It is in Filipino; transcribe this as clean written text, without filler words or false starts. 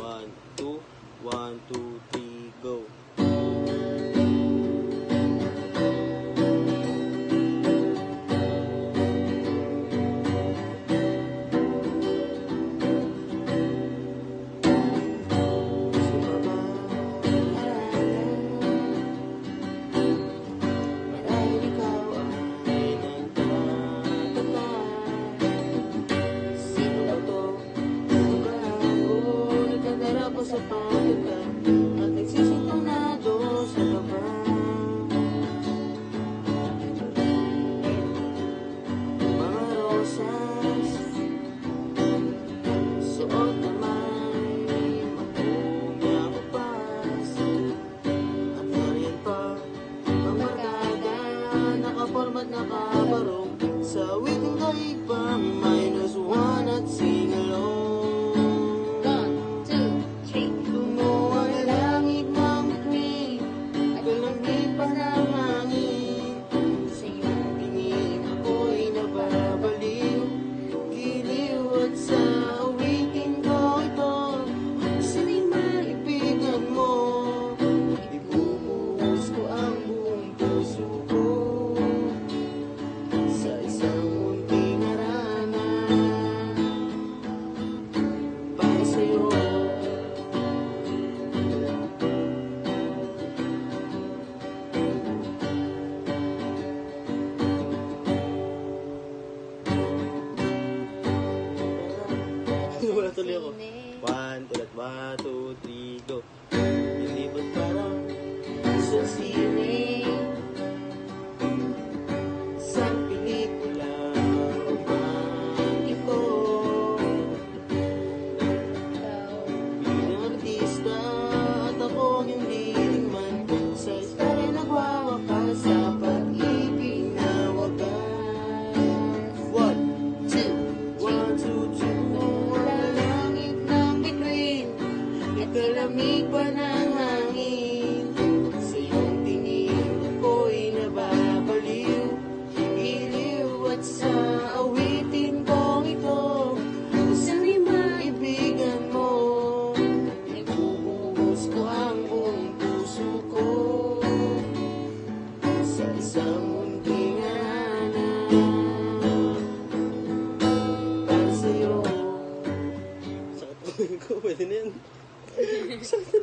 1, 2, 1, 2, 3, go. Sa pagkaka at nagsisintonado sa baba. Mga rosas suot na may makunyang upas, at nariyan pa ang markada nakapormat nakabarong sa witong daig pa -1 at sing-along. Wala tuloy ako. 1, ulit. 1, 2, 3, go. Hindi ba't parang Sa sine, sa pelikula romantiko, bilang artista at ako hindi rin man sa istorya nagwawakas sa pag-ibig na wagas. 1, 2, 3 langit ng bituin, ikalamig pa ng hangin. Sa iyong tingin ako'y nababaliw, iliw at sa awitin kong ito. Sana'y maibigan mo, ibubuhos ko ang buong puso ko sa isang munting arana. Para sa'yo. sakit ko? Pwede na yan. Sakit na